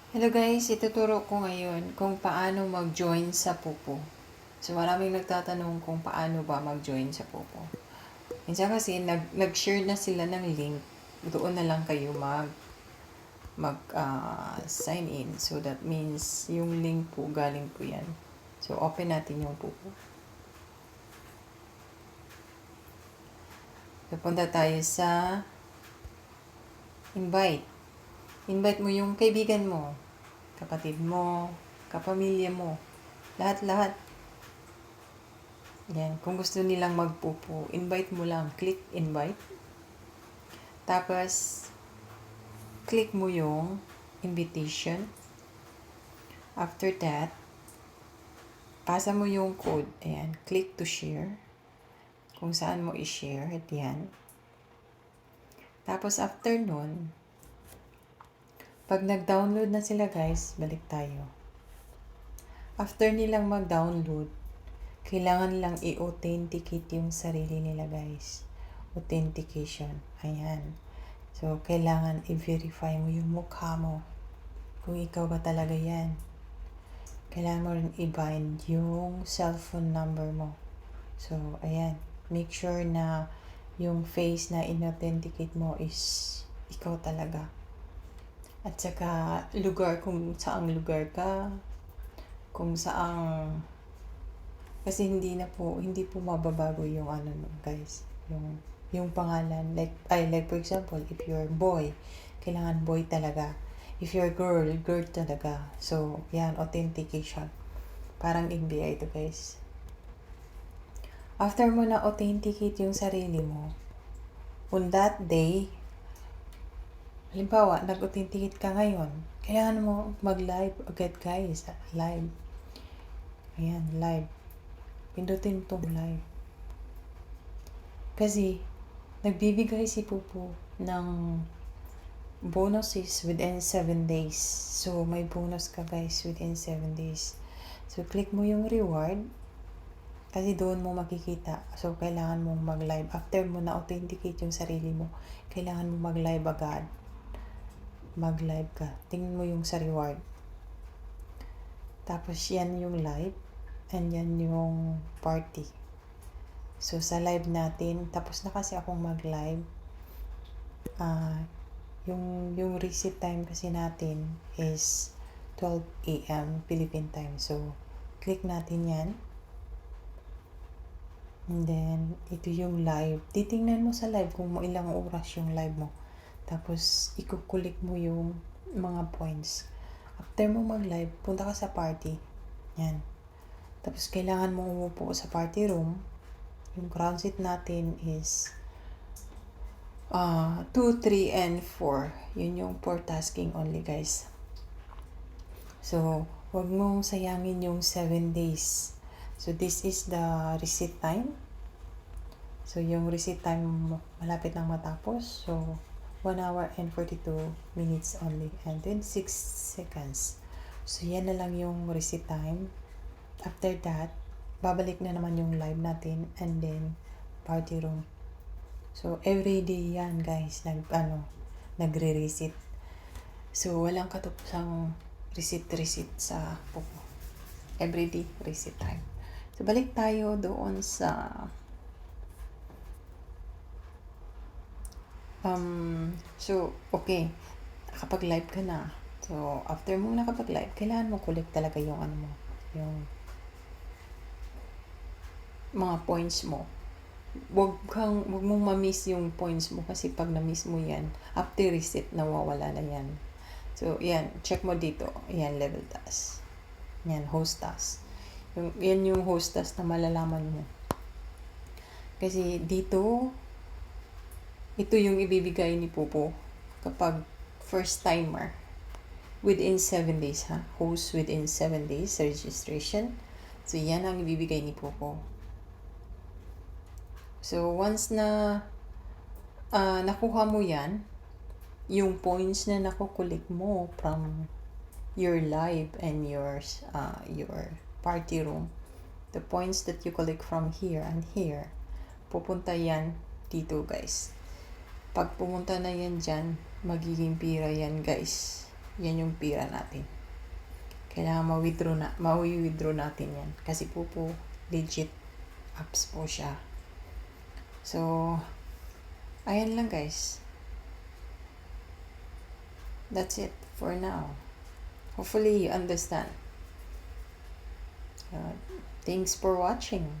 Hello guys, ituturo ko ngayon kung paano mag-join sa Pupo. So maraming nagtatanong kung paano ba mag-join sa Pupo. Minsan kasi nag-share na sila ng link, doon na lang kayo sign in. So that means yung link po galing po yan. So open natin yung Pupo. So punta tayo sa invite. Invite mo yung kaibigan mo, kapatid mo, kapamilya mo, lahat-lahat. Yan, kung gusto nilang magpupo, invite mo lang, click invite. Tapos, click mo yung invitation. After that, pasa mo yung code. Ayan, click to share. Kung saan mo i-share, yan. Tapos, after nun, pag nag-download na sila guys, balik tayo. After nilang mag-download, kailangan lang i-authenticate yung sarili nila guys. Authentication. Ayan. So, kailangan i-verify mo yung mukha mo. Kung ikaw ba talaga yan. Kailangan mo rin i-bind yung cellphone number mo. So, ayan. Make sure na yung face na in-authenticate mo is ikaw talaga. At saka, lugar, kung saang lugar ka, kung saang, kasi hindi po mababago yung guys, yung pangalan, like for example, if you're boy, kailangan boy talaga. If you're girl talaga. So, yan, authentication. Parang NBI to guys. After mo na authenticate yung sarili mo, on that day, halimbawa, nag-authenticate ka ngayon, kailangan mo mag-live agad guys. Live. Ayan, live. Pindutin tong live. Kasi, nagbibigay si Pupo ng bonuses within 7 days. So, may bonus ka guys within 7 days. So, click mo yung reward. Kasi doon mo makikita. So, kailangan mong mag-live. After mo na-authenticate yung sarili mo, kailangan mo mag-live agad. Mag-live ka. Tingnan mo yung sa reward. Tapos, yan yung live. And yan yung party. So, sa live natin, tapos na kasi akong mag-live. Yung receipt time kasi natin is 12 a.m. Philippine time. So, click natin yan. And then, ito yung live. Titingnan mo sa live kung ilang oras yung live mo. Tapos, ikukulik mo yung mga points. After mo mag-live, punta ka sa party. Yan. Tapos, kailangan mo umupo sa party room. Yung ground seat natin is 2, 3, and 4. Yun yung for tasking only, guys. So, huwag mong sayangin yung 7 days. So, this is the receipt time. So, yung receipt time malapit nang matapos. So, 1 hour and 42 minutes only and 26 seconds. So, yan na lang yung receipt time. After that, babalik na naman yung live natin and then party room. So, every day yan guys, nagre-receipt. So, walang katapusang receipt sa Pupo. Everyday receipt time. So, balik tayo doon sa okay. Nakapag-live ka na. So, after mo nakapag-live, kailangan mo collect talaga yung yung mga points mo. Wag mong ma-miss yung points mo kasi pag na-miss mo yan, after reset, nawawala na yan. So, yan. Check mo dito. Yan, level task. Yan, host task. Yan yung host task na malalaman mo. Kasi dito, ito yung ibibigay ni Pupo kapag first timer. Within 7 days, ha? Host within 7 days, registration. So, yan ang ibibigay ni Pupo. So, once na nakuha mo yan, yung points na nakukulik mo from your live and your party room, the points that you collect from here and here, pupunta yan dito guys. Pag pumunta na yan dyan, magiging pira yan guys. yan yung pira natin. Kailangan ma-withdraw natin yan. Kasi po legit apps po siya. So, ayan lang guys. That's it for now. Hopefully you understand. Thanks for watching.